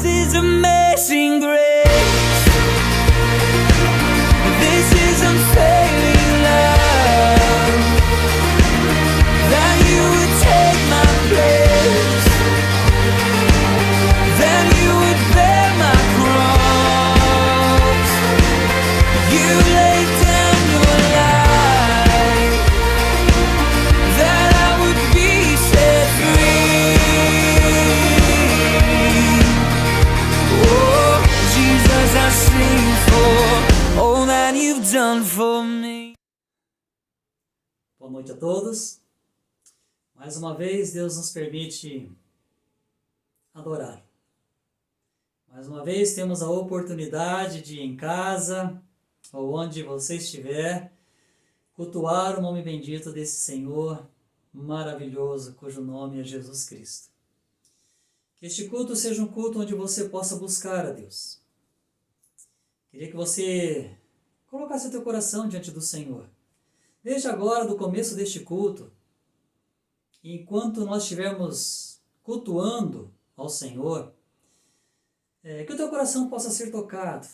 is amazing grace. This is unfailing love. That you would take my place. That you would bear my cross. You laid down your life. That I would be set free. Oh, Jesus, I sing for all that you've done for me. Boa noite a todos. Mais uma vez, Deus nos permite adorar. Mais uma vez, temos a oportunidade de, em casa, ou onde você estiver, cultuar o nome bendito desse Senhor maravilhoso, cujo nome é Jesus Cristo. Que este culto seja um culto onde você possa buscar a Deus. Queria que você colocasse o teu coração diante do Senhor. Desde agora, do começo deste culto, enquanto nós estivermos cultuando ao Senhor, que o teu coração possa ser tocado.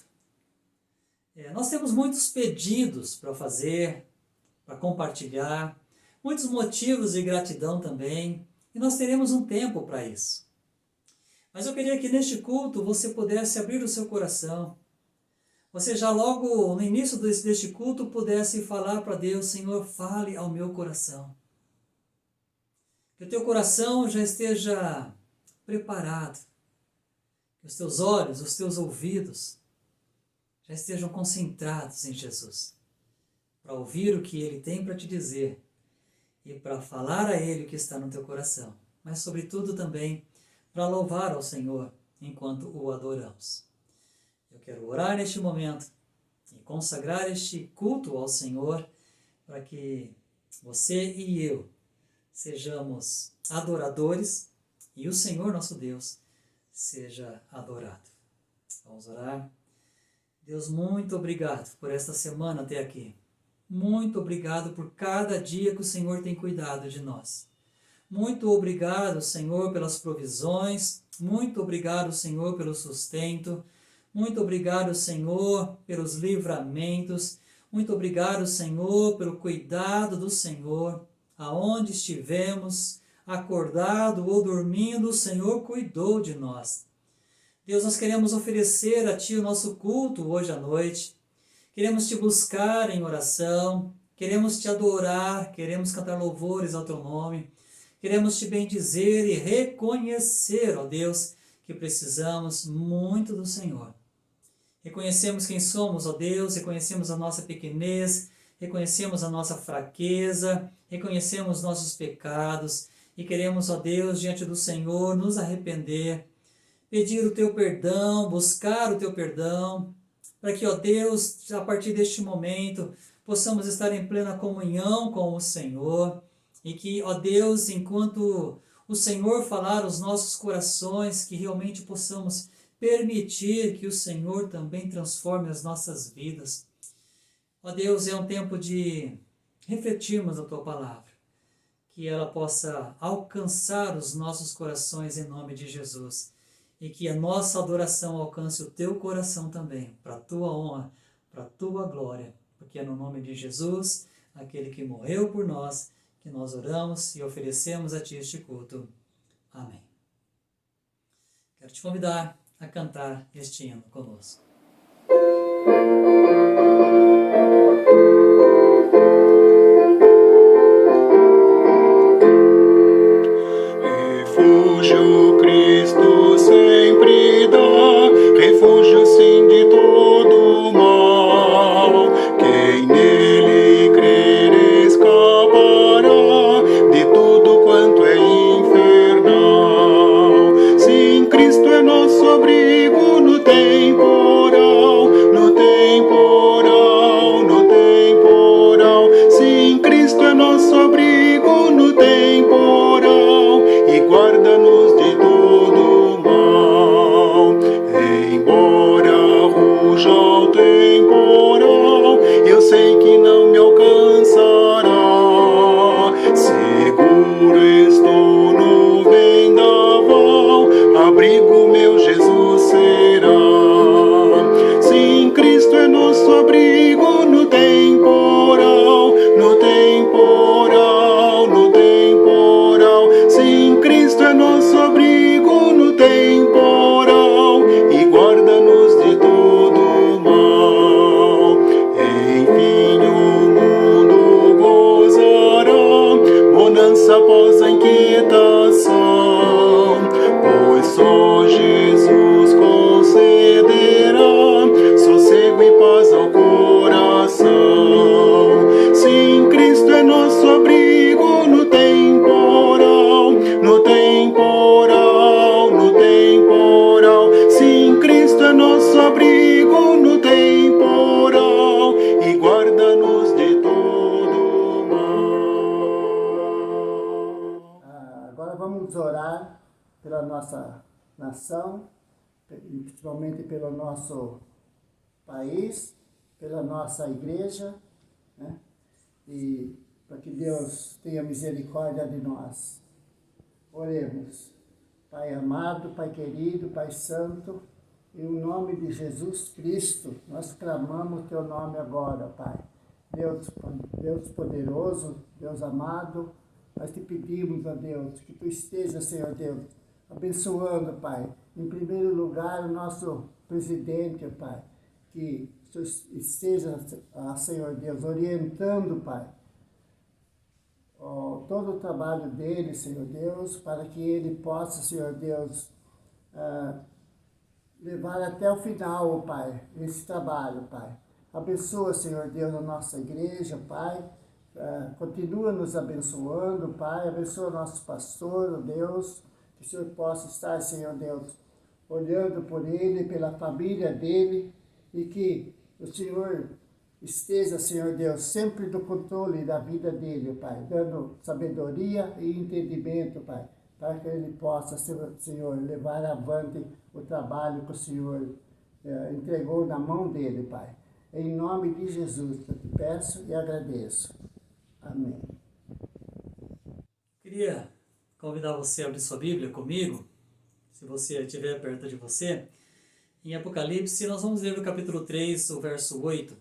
Nós temos muitos pedidos para fazer, para compartilhar, muitos motivos de gratidão também, e nós teremos um tempo para isso. Mas eu queria que neste culto você pudesse abrir o seu coração. Você já logo no início deste culto pudesse falar para Deus: Senhor, fale ao meu coração. Que o teu coração já esteja preparado. Que os teus olhos, os teus ouvidos já estejam concentrados em Jesus. Para ouvir o que Ele tem para te dizer. E para falar a Ele o que está no teu coração. Mas sobretudo também para louvar ao Senhor enquanto o adoramos. Eu quero orar neste momento e consagrar este culto ao Senhor para que você e eu sejamos adoradores e o Senhor nosso Deus seja adorado. Vamos orar. Deus, muito obrigado por esta semana até aqui. Muito obrigado por cada dia que o Senhor tem cuidado de nós. Muito obrigado, Senhor, pelas provisões. Muito obrigado, Senhor, pelo sustento. Muito obrigado, Senhor, pelos livramentos. Muito obrigado, Senhor, pelo cuidado do Senhor. Aonde estivemos, acordado ou dormindo, o Senhor cuidou de nós. Deus, nós queremos oferecer a Ti o nosso culto hoje à noite. Queremos Te buscar em oração. Queremos Te adorar. Queremos cantar louvores ao Teu nome. Queremos Te bendizer e reconhecer, ó Deus, que precisamos muito do Senhor. Reconhecemos quem somos, ó Deus, reconhecemos a nossa pequenez, reconhecemos a nossa fraqueza, reconhecemos nossos pecados e queremos, ó Deus, diante do Senhor, nos arrepender, pedir o Teu perdão, buscar o Teu perdão, para que, ó Deus, a partir deste momento, possamos estar em plena comunhão com o Senhor e que, ó Deus, enquanto o Senhor falar aos nossos corações, que realmente possamos permitir que o Senhor também transforme as nossas vidas. Ó Deus, é um tempo de refletirmos a Tua palavra, que ela possa alcançar os nossos corações em nome de Jesus, e que a nossa adoração alcance o Teu coração também, para a Tua honra, para a Tua glória, porque é no nome de Jesus, aquele que morreu por nós, que nós oramos e oferecemos a Ti este culto. Amém. Quero te convidar a cantar este hino conosco. Refúgio Cristo sempre dá, refúgio sim de todo mal. Quem nele crer escapará de tudo quanto é infernal. Sim, Cristo é nosso abrigo no temporal, no temporal, no temporal. Sim, Cristo é nosso abrigo no temporal e guarda-nos de todo mal. Embora ruja o temporal, eu sei que não me alcançará. Seguro estou no vendaval, abrigo meu Jesus nosso abrigo no temporal e guarda-nos de todo mal. Agora vamos orar pela nossa nação, principalmente pelo nosso país, pela nossa igreja, né? E para que Deus tenha misericórdia de nós. Oremos. Pai amado, Pai querido, Pai santo, em nome de Jesus Cristo, nós clamamos Teu nome agora, Pai. Deus poderoso, Deus amado, nós te pedimos, ó Deus, que Tu esteja, Senhor Deus, abençoando, Pai, em primeiro lugar o nosso presidente, Pai, que esteja, Senhor Deus, orientando, Pai, todo o trabalho dele, Senhor Deus, para que ele possa, Senhor Deus, levar até o final, Pai, esse trabalho, Pai. Abençoa, Senhor Deus, a nossa igreja, Pai. Continua nos abençoando, Pai. Abençoa nossos pastores, Deus. Que o Senhor possa estar, Senhor Deus, olhando por ele, pela família dele, e que o Senhor esteja, Senhor Deus, sempre no controle da vida dele, Pai, dando sabedoria e entendimento, Pai, para que ele possa, Senhor, levar avante o trabalho que o Senhor entregou na mão dele, Pai. Em nome de Jesus, eu te peço e agradeço. Amém. Queria convidar você a abrir sua Bíblia comigo, se você estiver perto de você, em Apocalipse. Nós vamos ler o capítulo 3, o verso 8.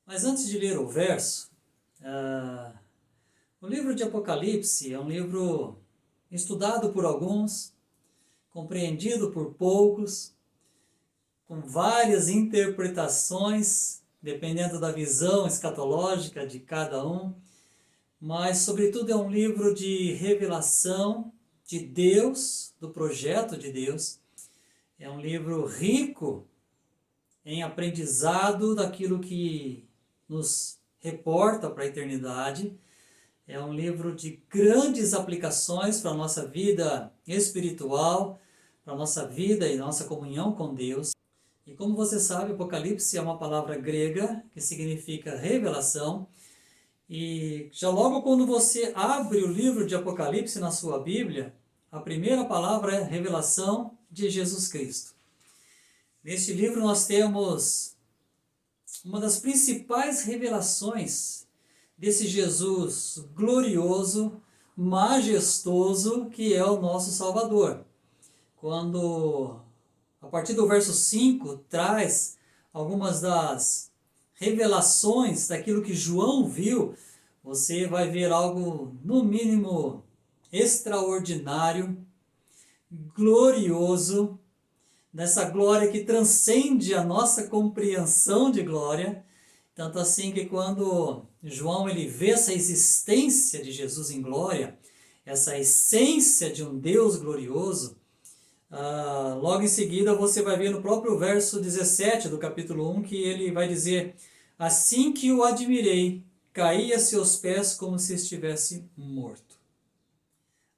Mas antes de ler o verso, o livro de Apocalipse é um livro estudado por alguns, compreendido por poucos, com várias interpretações, dependendo da visão escatológica de cada um, mas, sobretudo, é um livro de revelação de Deus, do projeto de Deus. É um livro rico em aprendizado daquilo que nos reporta para a eternidade. É um livro de grandes aplicações para a nossa vida espiritual, para a nossa vida e nossa comunhão com Deus. E como você sabe, Apocalipse é uma palavra grega que significa revelação. E já logo quando você abre o livro de Apocalipse na sua Bíblia, a primeira palavra é revelação de Jesus Cristo. Neste livro nós temos uma das principais revelações desse Jesus glorioso, majestoso, que é o nosso Salvador. Quando, a partir do verso 5, traz algumas das revelações daquilo que João viu, você vai ver algo, no mínimo, extraordinário, glorioso, nessa glória que transcende a nossa compreensão de glória. Tanto assim que quando João ele vê essa existência de Jesus em glória, essa essência de um Deus glorioso, logo em seguida você vai ver no próprio verso 17 do capítulo 1 que ele vai dizer: assim que o admirei, caí a seus pés como se estivesse morto.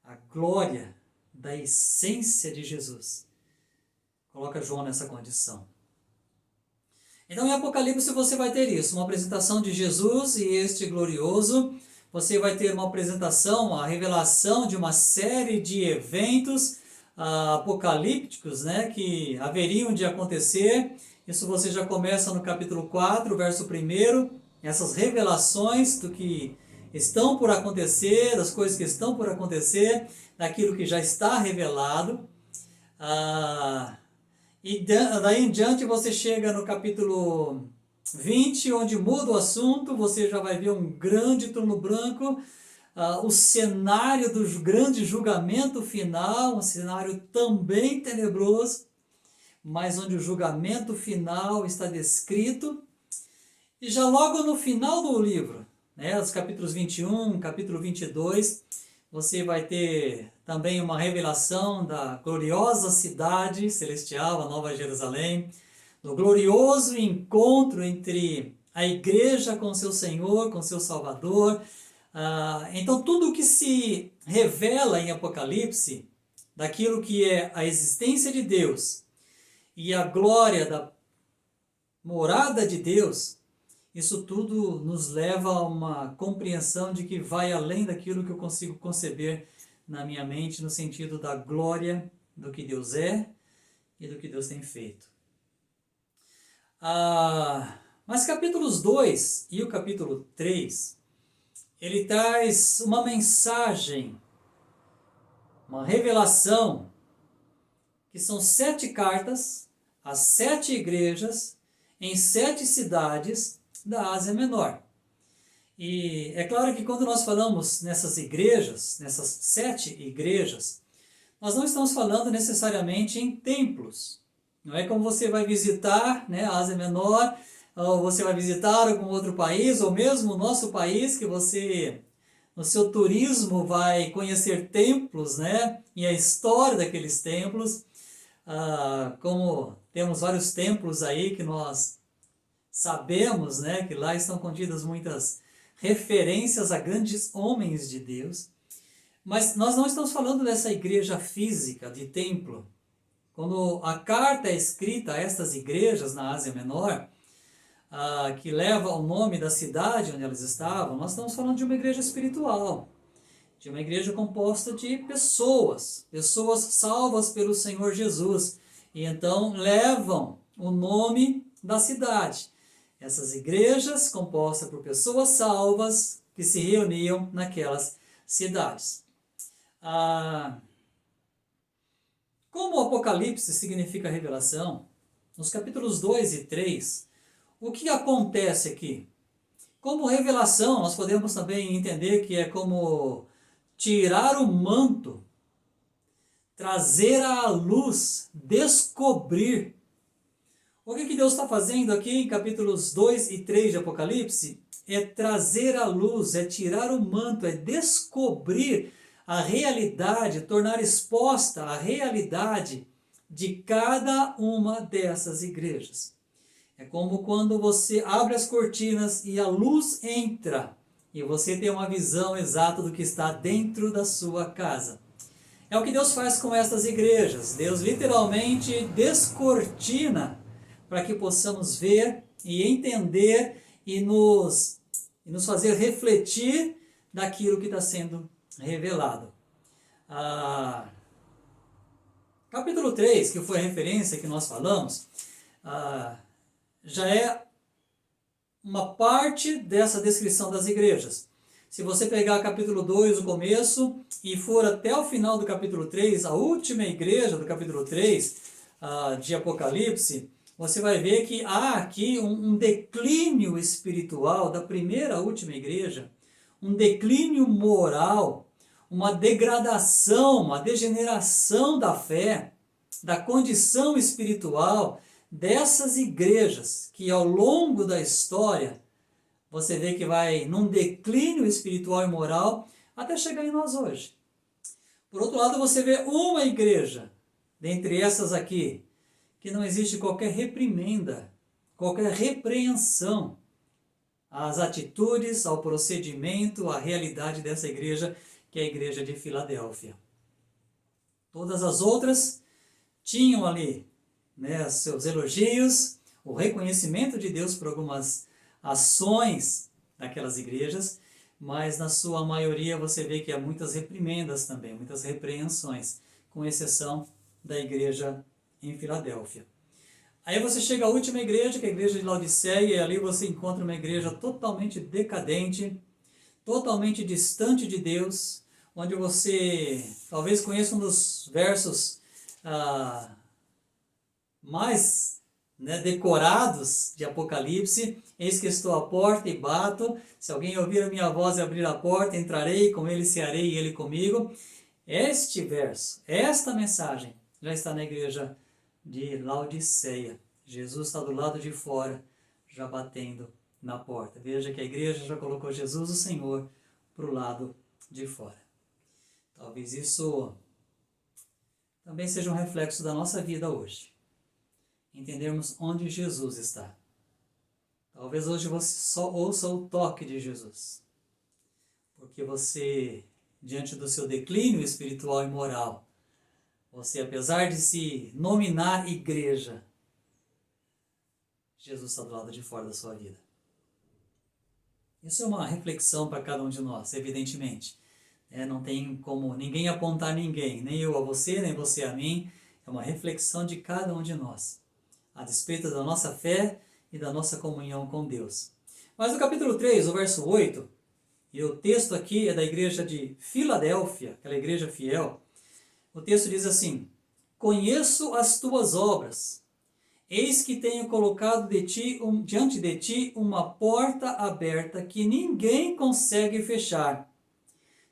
A glória da essência de Jesus coloca João nessa condição. Então em Apocalipse você vai ter isso, uma apresentação de Jesus e este glorioso. Você vai ter uma apresentação, a revelação de uma série de eventos apocalípticos, né, que haveriam de acontecer. Isso você já começa no capítulo 4, verso 1, essas revelações do que estão por acontecer, das coisas que estão por acontecer, daquilo que já está revelado. E daí em diante você chega no capítulo 20, onde muda o assunto, você já vai ver um grande trono branco, o cenário do grande julgamento final, um cenário também tenebroso, mas onde o julgamento final está descrito. E já logo no final do livro, né, os capítulos 21, capítulo 22, você vai ter também uma revelação da gloriosa cidade celestial, a Nova Jerusalém, do glorioso encontro entre a igreja com seu Senhor, com seu Salvador. Então tudo o que se revela em Apocalipse, daquilo que é a existência de Deus e a glória da morada de Deus, isso tudo nos leva a uma compreensão de que vai além daquilo que eu consigo conceber na minha mente, no sentido da glória do que Deus é e do que Deus tem feito. Mas capítulos 2 e o capítulo 3, ele traz uma mensagem, uma revelação, que são 7 cartas às 7 igrejas em 7 cidades da Ásia Menor. E é claro que quando nós falamos nessas igrejas, nessas 7 igrejas, nós não estamos falando necessariamente em templos. Não é como você vai visitar, né, a Ásia Menor, ou você vai visitar algum outro país, ou mesmo o nosso país, que você, no seu turismo, vai conhecer templos, né, e a história daqueles templos. Como temos vários templos aí que nós sabemos, né, que lá estão contidas muitas referências a grandes homens de Deus. Mas nós não estamos falando dessa igreja física, de templo. Quando a carta é escrita a estas igrejas na Ásia Menor, que leva o nome da cidade onde elas estavam, nós estamos falando de uma igreja espiritual, de uma igreja composta de pessoas salvas pelo Senhor Jesus, e então levam o nome da cidade. Essas igrejas compostas por pessoas salvas que se reuniam naquelas cidades. Como o Apocalipse significa revelação, nos capítulos 2 e 3, o que acontece aqui? Como revelação, nós podemos também entender que é como tirar o manto, trazer à luz, descobrir. O que Deus está fazendo aqui em capítulos 2 e 3 de Apocalipse é trazer à luz, é tirar o manto, é descobrir a realidade, tornar exposta a realidade de cada uma dessas igrejas. É como quando você abre as cortinas e a luz entra e você tem uma visão exata do que está dentro da sua casa. É o que Deus faz com estas igrejas. Deus literalmente descortina para que possamos ver e entender e nos fazer refletir daquilo que está sendo revelado. Capítulo 3, que foi a referência que nós falamos, já é uma parte dessa descrição das igrejas. Se você pegar capítulo 2, o começo, e for até o final do capítulo 3, a última igreja do capítulo 3 de Apocalipse, você vai ver que há aqui um declínio espiritual da primeira à última igreja, um declínio moral, uma degradação, uma degeneração da fé, da condição espiritual dessas igrejas, que ao longo da história, você vê que vai num declínio espiritual e moral, até chegar em nós hoje. Por outro lado, você vê uma igreja, dentre essas aqui, que não existe qualquer reprimenda, qualquer repreensão às atitudes, ao procedimento, à realidade dessa igreja, que é a igreja de Filadélfia. Todas as outras tinham ali, né, seus elogios, o reconhecimento de Deus por algumas ações daquelas igrejas, mas na sua maioria você vê que há muitas reprimendas também, muitas repreensões, com exceção da igreja em Filadélfia. Aí você chega à última igreja, que é a igreja de Laodiceia, e ali você encontra uma igreja totalmente decadente, totalmente distante de Deus, onde você talvez conheça um dos versos mais decorados de Apocalipse: eis que estou à porta e bato, se alguém ouvir a minha voz e abrir a porta, entrarei, com ele cearei e ele comigo. Este verso, esta mensagem, já está na igreja de Laodiceia. Jesus está do lado de fora, já batendo na porta. Veja que a igreja já colocou Jesus, o Senhor, para o lado de fora. Talvez isso também seja um reflexo da nossa vida hoje. Entendermos onde Jesus está. Talvez hoje você só ouça o toque de Jesus, porque você, diante do seu declínio espiritual e moral, você, apesar de se nominar igreja, Jesus está do lado de fora da sua vida. Isso é uma reflexão para cada um de nós, evidentemente. Não tem como ninguém apontar ninguém, nem eu a você, nem você a mim. É uma reflexão de cada um de nós, a despeito da nossa fé e da nossa comunhão com Deus. Mas no capítulo 3, o verso 8, e o texto aqui é da igreja de Filadélfia, aquela igreja fiel, o texto diz assim: conheço as tuas obras, eis que tenho colocado diante de ti uma porta aberta que ninguém consegue fechar.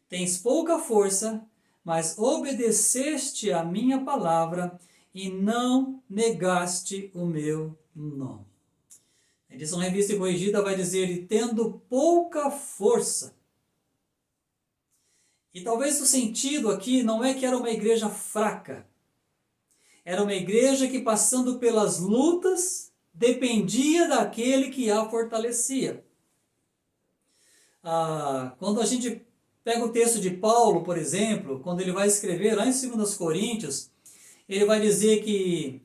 Tens pouca força, mas obedeceste a minha palavra e não negaste o meu nome. A edição revista e corrigida vai dizer: e tendo pouca força. E talvez o sentido aqui não é que era uma igreja fraca. Era uma igreja que, passando pelas lutas, dependia daquele que a fortalecia. Quando a gente pega o texto de Paulo, por exemplo, quando ele vai escrever lá em 2 Coríntios, ele vai dizer que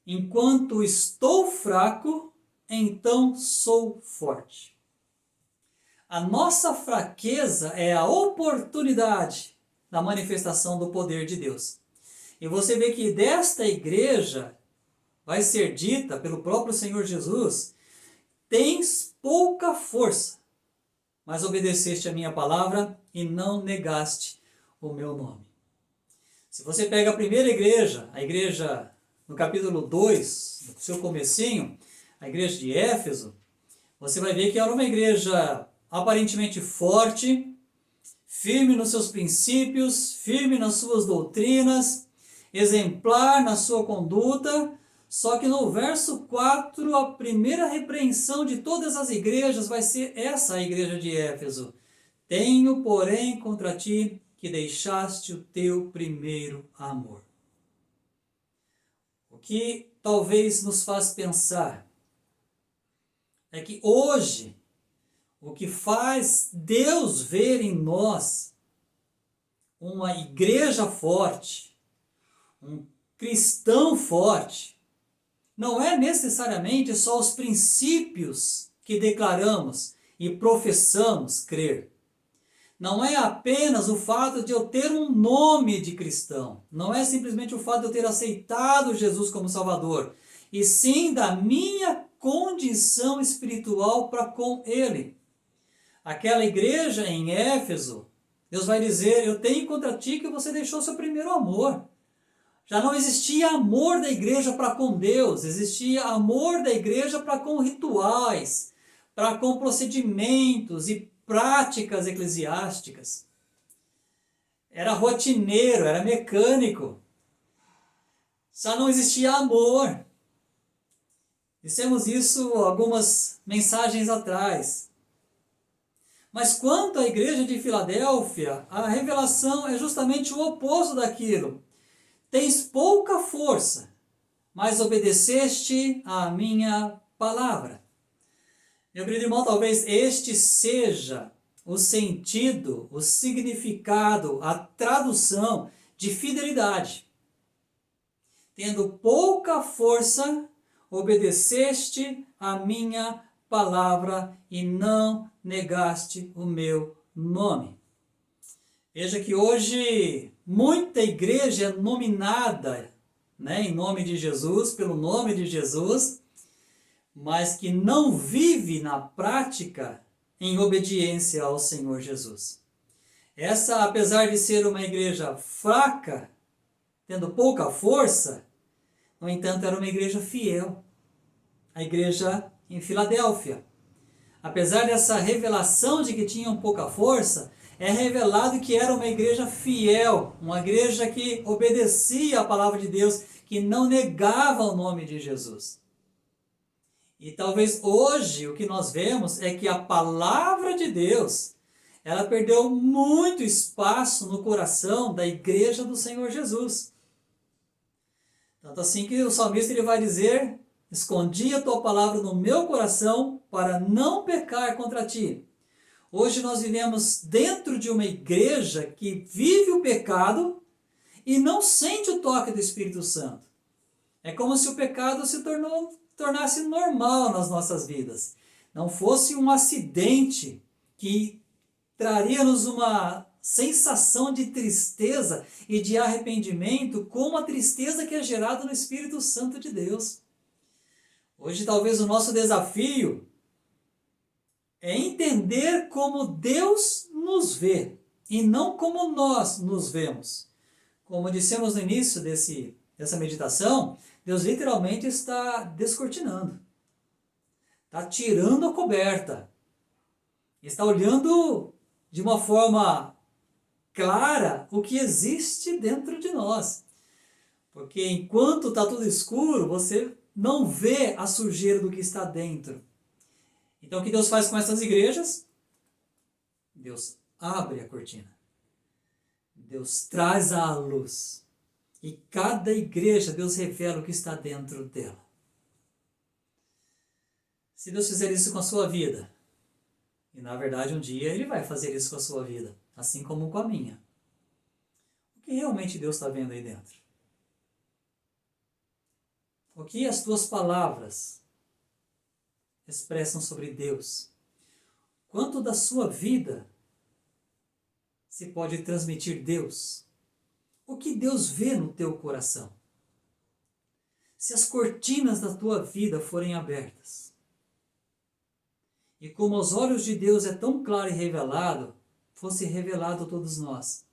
enquanto estou fraco, então sou forte. A nossa fraqueza é a oportunidade da manifestação do poder de Deus. E você vê que desta igreja vai ser dita pelo próprio Senhor Jesus: tens pouca força, mas obedeceste a minha palavra e não negaste o meu nome. Se você pega a primeira igreja, a igreja no capítulo 2, no seu comecinho, a igreja de Éfeso, você vai ver que era uma igreja aparentemente forte, firme nos seus princípios, firme nas suas doutrinas, exemplar na sua conduta. Só que no verso 4, a primeira repreensão de todas as igrejas vai ser essa, a igreja de Éfeso: tenho, porém, contra ti que deixaste o teu primeiro amor. O que talvez nos faz pensar é que hoje, o que faz Deus ver em nós uma igreja forte, um cristão forte, não é necessariamente só os princípios que declaramos e professamos crer. Não é apenas o fato de eu ter um nome de cristão. Não é simplesmente o fato de eu ter aceitado Jesus como Salvador. E sim da minha condição espiritual para com Ele. Aquela igreja em Éfeso, Deus vai dizer: eu tenho contra ti que você deixou seu primeiro amor. Já não existia amor da igreja para com Deus, existia amor da igreja para com rituais, para com procedimentos e práticas eclesiásticas. Era rotineiro, era mecânico. Já não existia amor. Dissemos isso algumas mensagens atrás. Mas quanto à igreja de Filadélfia, a revelação é justamente o oposto daquilo. Tens pouca força, mas obedeceste à minha palavra. Meu querido irmão, talvez este seja o sentido, o significado, a tradução de fidelidade. Tendo pouca força, obedeceste à minha palavra e não negaste o meu nome. Veja que hoje muita igreja é nominada, em nome de Jesus, pelo nome de Jesus, mas que não vive na prática em obediência ao Senhor Jesus. Essa, apesar de ser uma igreja fraca, tendo pouca força, no entanto, era uma igreja fiel. A igreja em Filadélfia. Apesar dessa revelação de que tinham pouca força, é revelado que era uma igreja fiel, uma igreja que obedecia à palavra de Deus, que não negava o nome de Jesus. E talvez hoje o que nós vemos é que a palavra de Deus, ela perdeu muito espaço no coração da igreja do Senhor Jesus. Tanto assim que o salmista ele vai dizer: escondi a tua palavra no meu coração para não pecar contra ti. Hoje nós vivemos dentro de uma igreja que vive o pecado e não sente o toque do Espírito Santo. É como se o pecado tornasse normal nas nossas vidas. Não fosse um acidente que traria-nos uma sensação de tristeza e de arrependimento, como a tristeza que é gerada no Espírito Santo de Deus. Hoje talvez o nosso desafio é entender como Deus nos vê e não como nós nos vemos. Como dissemos no início dessa meditação, Deus literalmente está descortinando, está tirando a coberta, está olhando de uma forma clara o que existe dentro de nós. Porque enquanto está tudo escuro, você não vê a sujeira do que está dentro. Então o que Deus faz com essas igrejas? Deus abre a cortina. Deus traz à luz. E cada igreja, Deus revela o que está dentro dela. Se Deus fizer isso com a sua vida, e na verdade um dia Ele vai fazer isso com a sua vida, assim como com a minha. O que realmente Deus está vendo aí dentro? O que as tuas palavras expressam sobre Deus? Quanto da sua vida se pode transmitir Deus? O que Deus vê no teu coração? Se as cortinas da tua vida forem abertas, e como aos olhos de Deus é tão claro e revelado, fosse revelado a todos nós,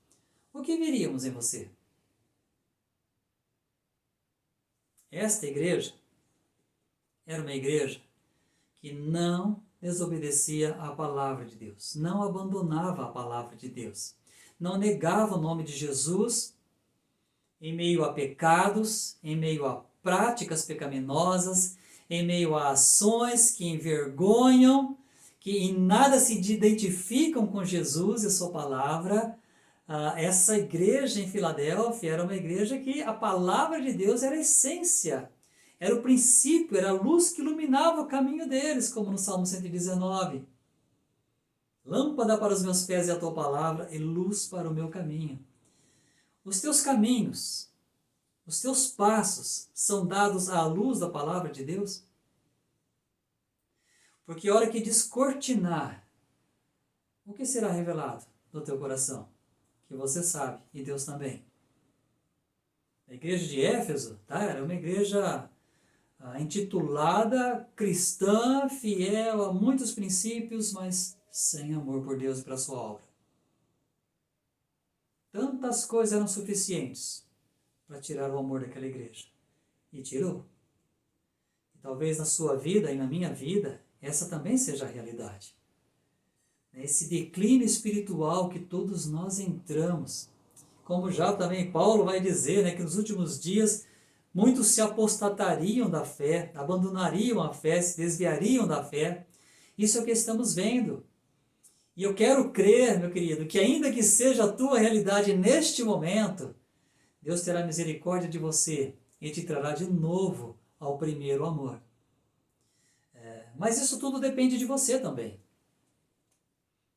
o que veríamos em você? Esta igreja era uma igreja que não desobedecia à palavra de Deus, não abandonava a palavra de Deus, não negava o nome de Jesus em meio a pecados, em meio a práticas pecaminosas, em meio a ações que envergonham, que em nada se identificam com Jesus e sua palavra. Essa igreja em Filadélfia era uma igreja que a palavra de Deus era a essência, era o princípio, era a luz que iluminava o caminho deles, como no Salmo 119. Lâmpada para os meus pés é a tua palavra e luz para o meu caminho. Os teus caminhos, os teus passos são dados à luz da palavra de Deus? Porque a hora que descortinar, o que será revelado no teu coração? Que você sabe, e Deus também. A igreja de Éfeso, era uma igreja intitulada cristã, fiel a muitos princípios, mas sem amor por Deus e para a sua obra. Tantas coisas eram suficientes para tirar o amor daquela igreja. E tirou. E talvez na sua vida e na minha vida, essa também seja a realidade. Esse declínio espiritual que todos nós entramos. Como já também Paulo vai dizer, que nos últimos dias muitos se apostatariam da fé, abandonariam a fé, se desviariam da fé. Isso é o que estamos vendo. E eu quero crer, meu querido, que ainda que seja a tua realidade neste momento, Deus terá misericórdia de você e te trará de novo ao primeiro amor. Mas isso tudo depende de você também.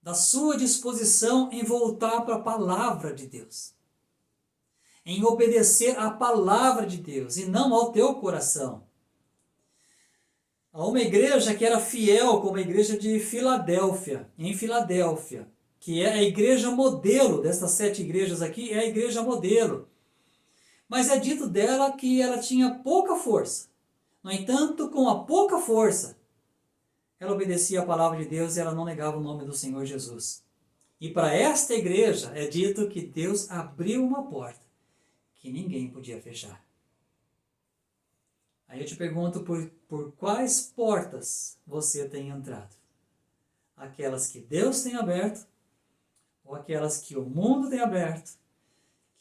Da sua disposição em voltar para a palavra de Deus. Em obedecer à palavra de Deus e não ao teu coração. Há uma igreja que era fiel, como a igreja de Filadélfia, em Filadélfia, que é a igreja modelo destas 7 igrejas aqui, é a igreja modelo. Mas é dito dela que ela tinha pouca força. No entanto, com a pouca força, ela obedecia à palavra de Deus e ela não negava o nome do Senhor Jesus. E para esta igreja é dito que Deus abriu uma porta que ninguém podia fechar. Aí eu te pergunto por quais portas você tem entrado? Aquelas que Deus tem aberto ou aquelas que o mundo tem aberto,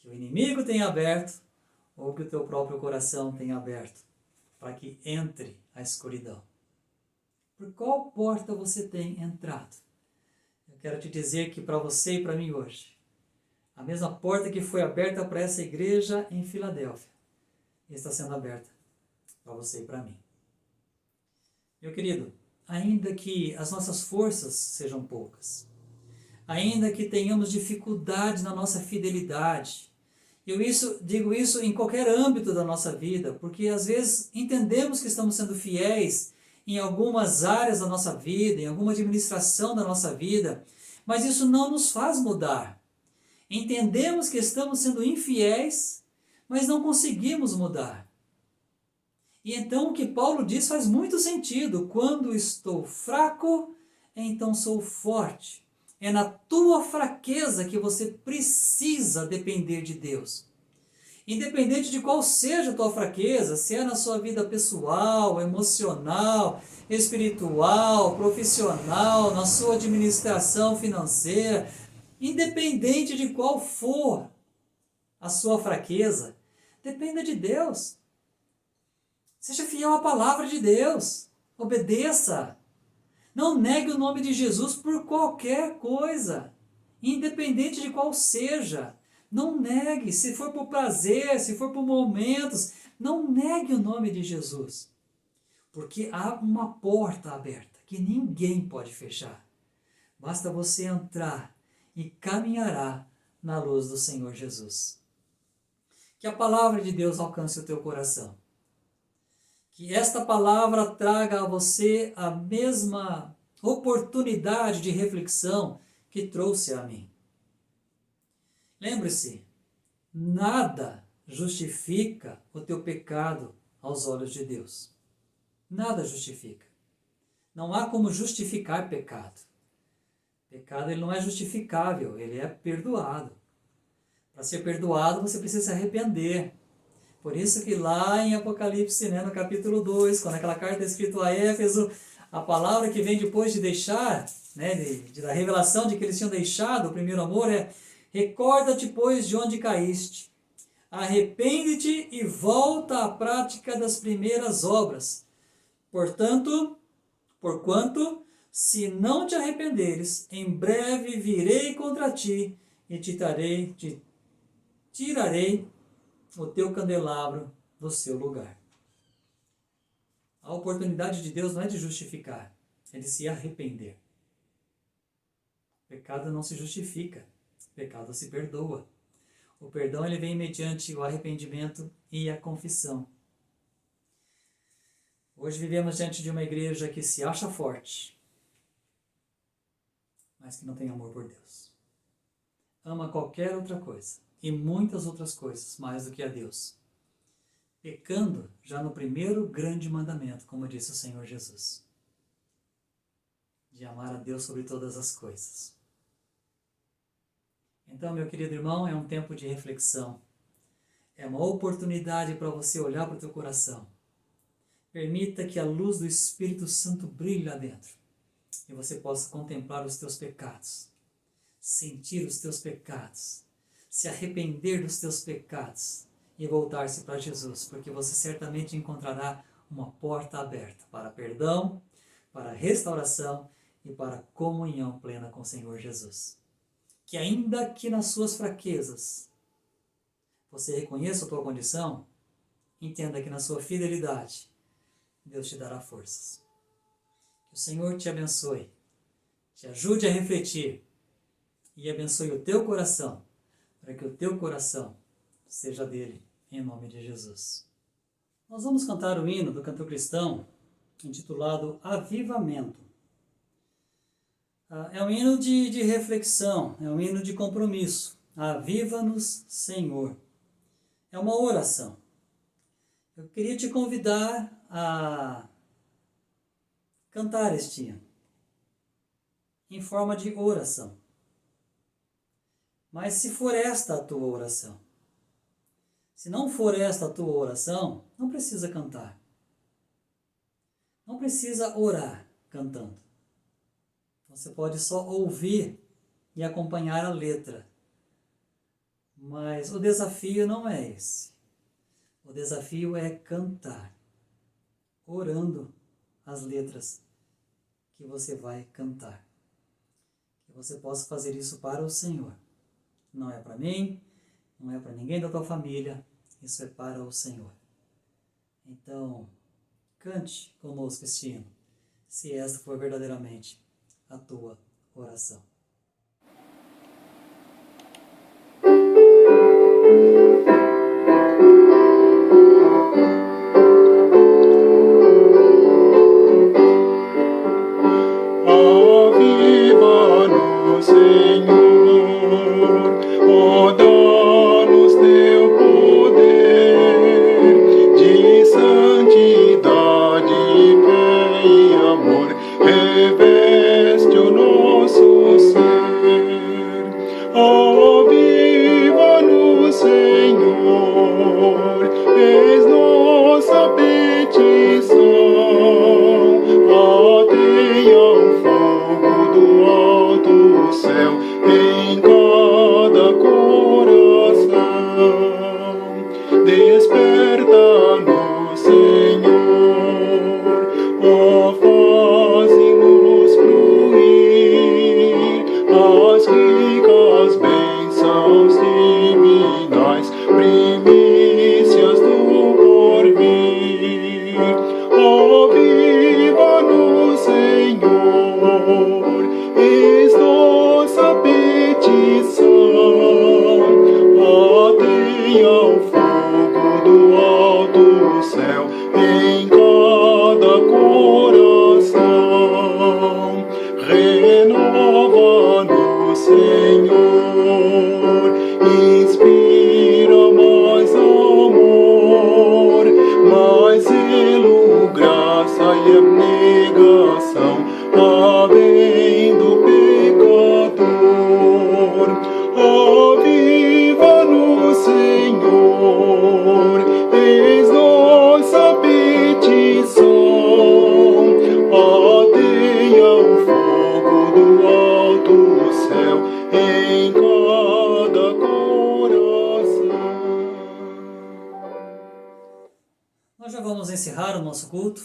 que o inimigo tem aberto ou que o teu próprio coração tem aberto para que entre a escuridão? Por qual porta você tem entrado? Eu quero te dizer que para você e para mim hoje, a mesma porta que foi aberta para essa igreja em Filadélfia está sendo aberta para você e para mim. Meu querido, ainda que as nossas forças sejam poucas, ainda que tenhamos dificuldade na nossa fidelidade, Digo isso em qualquer âmbito da nossa vida, porque às vezes entendemos que estamos sendo fiéis em algumas áreas da nossa vida, em alguma administração da nossa vida, mas isso não nos faz mudar. Entendemos que estamos sendo infiéis, mas não conseguimos mudar. E então o que Paulo diz faz muito sentido. Quando estou fraco, então sou forte. É na tua fraqueza que você precisa depender de Deus. Independente de qual seja a tua fraqueza, se é na sua vida pessoal, emocional, espiritual, profissional, na sua administração financeira, independente de qual for a sua fraqueza, dependa de Deus. Seja fiel à palavra de Deus. Obedeça. Não negue o nome de Jesus por qualquer coisa, independente de qual seja. Não negue, se for por prazer, se for por momentos, não negue o nome de Jesus. Porque há uma porta aberta que ninguém pode fechar. Basta você entrar e caminhará na luz do Senhor Jesus. Que a palavra de Deus alcance o teu coração. Que esta palavra traga a você a mesma oportunidade de reflexão que trouxe a mim. Lembre-se, nada justifica o teu pecado aos olhos de Deus. Nada justifica. Não há como justificar pecado. Pecado ele não é justificável, ele é perdoado. Para ser perdoado você precisa se arrepender. Por isso que lá em Apocalipse, no capítulo 2, quando aquela carta é escrita a Éfeso, a palavra que vem depois de deixar, da revelação de que eles tinham deixado o primeiro amor é: recorda-te, pois, de onde caíste, arrepende-te e volta à prática das primeiras obras. Porquanto, se não te arrependeres, em breve virei contra ti e te tirarei o teu candelabro do seu lugar. A oportunidade de Deus não é de justificar, é de se arrepender. O pecado não se justifica, o pecado se perdoa. O perdão ele vem mediante o arrependimento e a confissão. Hoje vivemos diante de uma igreja que se acha forte, mas que não tem amor por Deus. Ama qualquer outra coisa e muitas outras coisas mais do que a Deus, pecando já no primeiro grande mandamento, como disse o Senhor Jesus, de amar a Deus sobre todas as coisas. Então, meu querido irmão, é um tempo de reflexão, é uma oportunidade para você olhar para o teu coração. Permita que a luz do Espírito Santo brilhe lá dentro e você possa contemplar os teus pecados, sentir os teus pecados, se arrepender dos teus pecados e voltar-se para Jesus, porque você certamente encontrará uma porta aberta para perdão, para restauração e para comunhão plena com o Senhor Jesus. Que ainda que nas suas fraquezas você reconheça a tua condição, entenda que na sua fidelidade Deus te dará forças. Que o Senhor te abençoe, te ajude a refletir e abençoe o teu coração, para que o teu coração seja dele, em nome de Jesus. Nós vamos cantar o hino do cantor cristão, intitulado Avivamento. É um hino de reflexão, é um hino de compromisso. Aviva-nos, Senhor. É uma oração. Eu queria te convidar a cantar este hino, em forma de oração. Mas se for esta a tua oração, se não for esta a tua oração, não precisa cantar. Não precisa orar cantando. Você pode só ouvir e acompanhar a letra. Mas o desafio não é esse. O desafio é cantar, orando as letras que você vai cantar. Que você possa fazer isso para o Senhor. Não é para mim, não é para ninguém da tua família, isso é para o Senhor. Então, cante conosco este hino, se esta for verdadeiramente a tua oração. em cada coração. Renova-nos, Senhor, inspira mais amor, mais zelo, graça e abnegação, além do pecador. Aviva-nos, Senhor, eis nossa petição, ateia o fogo do alto céu em cada coração. Nós já vamos encerrar o nosso culto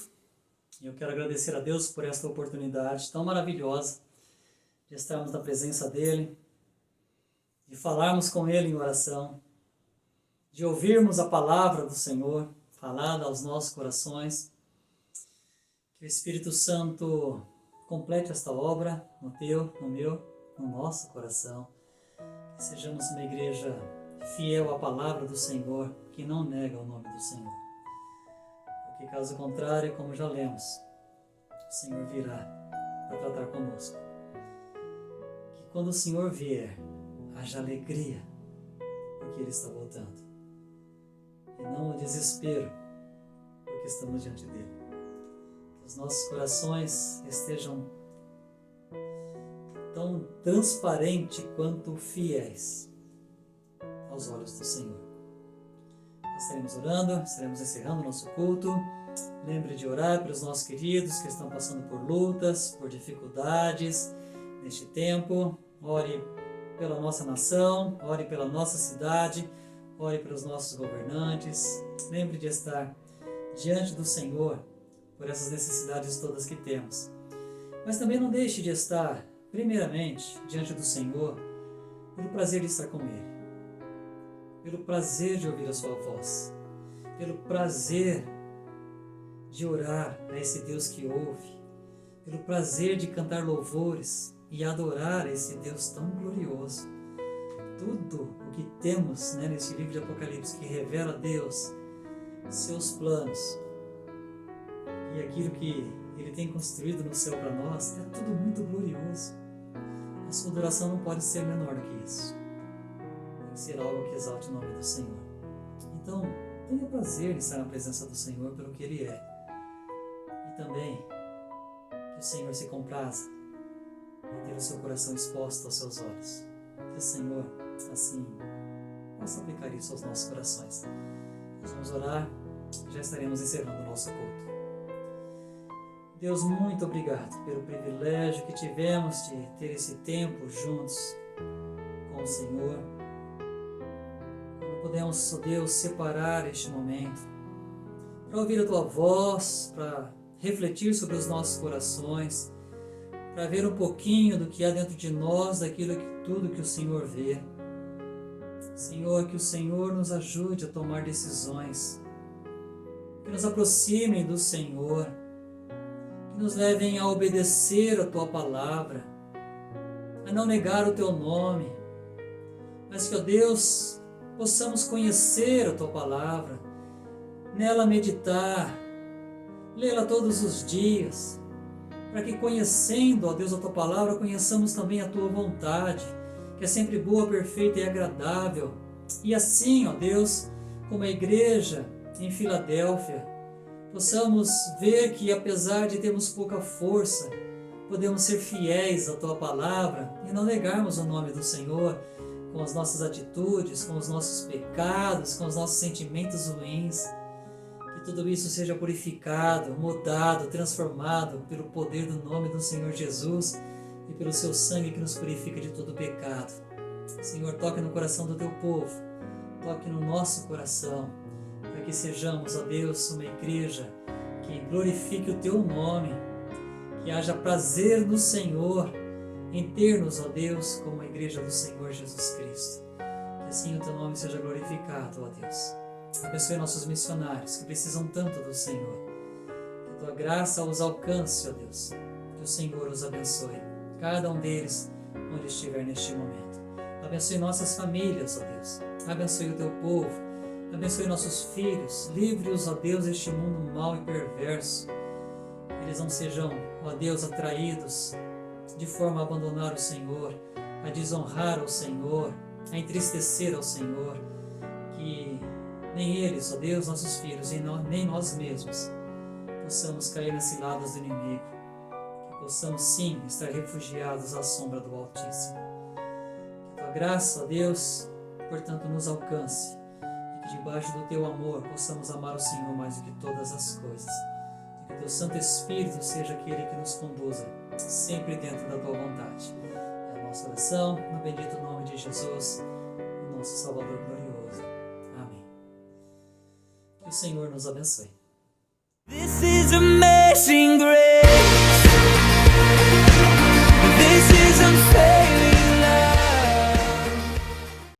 e eu quero agradecer a Deus por esta oportunidade tão maravilhosa de estarmos na presença dEle, de falarmos com Ele em oração, de ouvirmos a palavra do Senhor falada aos nossos corações. Que o Espírito Santo complete esta obra no teu, no meu, no nosso coração. Que sejamos uma igreja fiel à palavra do Senhor, que não nega o nome do Senhor. Porque caso contrário, como já lemos, o Senhor virá para tratar conosco. Que quando o Senhor vier, haja alegria, porque Ele está voltando. E não o desespero, porque estamos diante dEle. Que os nossos corações estejam tão transparentes quanto fiéis aos olhos do Senhor. Nós estaremos orando, estaremos encerrando o nosso culto. Lembre de orar pelos nossos queridos que estão passando por lutas, por dificuldades neste tempo. Ore pela nossa nação, ore pela nossa cidade, ore pelos nossos governantes. Lembre de estar diante do Senhor por essas necessidades todas que temos. Mas também não deixe de estar, primeiramente, diante do Senhor pelo prazer de estar com Ele, pelo prazer de ouvir a sua voz, pelo prazer de orar a esse Deus que ouve, pelo prazer de cantar louvores e adorar esse Deus tão glorioso. Tudo o que temos nesse livro de Apocalipse que revela a Deus, seus planos e aquilo que Ele tem construído no céu para nós, é tudo muito glorioso. A sua adoração não pode ser menor do que isso. Tem que ser algo que exalte o nome do Senhor. Então, tenha prazer em estar na presença do Senhor pelo que Ele é. E também que o Senhor se compraza em ter o seu coração exposto aos seus olhos. Que o Senhor, assim, possa aplicar isso aos nossos corações. Nós vamos orar e já estaremos encerrando o nosso culto. Deus, muito obrigado pelo privilégio que tivemos de ter esse tempo juntos com o Senhor. Quando podemos, ó Deus, separar este momento para ouvir a Tua voz, para refletir sobre os nossos corações, para ver um pouquinho do que há dentro de nós, daquilo que tudo que o Senhor vê. Senhor, que o Senhor nos ajude a tomar decisões, que nos aproximem do Senhor, que nos levem a obedecer a Tua palavra, a não negar o Teu nome, mas que, ó Deus, possamos conhecer a Tua palavra, nela meditar, lê-la todos os dias, para que conhecendo, ó Deus, a Tua palavra, conheçamos também a Tua vontade, que é sempre boa, perfeita e agradável. E assim, ó Deus, como a igreja em Filadélfia, possamos ver que apesar de termos pouca força, podemos ser fiéis à Tua palavra e não negarmos o nome do Senhor com as nossas atitudes, com os nossos pecados, com os nossos sentimentos ruins. Que tudo isso seja purificado, mudado, transformado pelo poder do nome do Senhor Jesus e pelo Seu sangue que nos purifica de todo pecado. Senhor, toque no coração do Teu povo, toque no nosso coração, para que sejamos, ó Deus, uma igreja que glorifique o Teu nome, que haja prazer no Senhor em ter-nos, ó Deus, como a igreja do Senhor Jesus Cristo. Que assim o Teu nome seja glorificado, ó Deus. Abençoe nossos missionários que precisam tanto do Senhor. Que a Tua graça os alcance, ó Deus. Que o Senhor os abençoe, cada um deles, onde estiver neste momento. Abençoe nossas famílias, ó Deus. Abençoe o Teu povo. Abençoe nossos filhos, livre-os, ó Deus, deste mundo mau e perverso. Que eles não sejam, ó Deus, atraídos de forma a abandonar o Senhor, a desonrar ao Senhor, a entristecer ao Senhor. Que nem eles, ó Deus, nossos filhos, nem nós mesmos possamos cair nas ciladas do inimigo. Que possamos sim estar refugiados à sombra do Altíssimo. Que a tua graça, ó Deus, portanto, nos alcance. E que debaixo do teu amor possamos amar o Senhor mais do que todas as coisas. E que o teu Santo Espírito seja aquele que nos conduza sempre dentro da tua vontade. É a nossa oração, no bendito nome de Jesus, o nosso Salvador glorioso. Amém. Que o Senhor nos abençoe. This is amazing grace.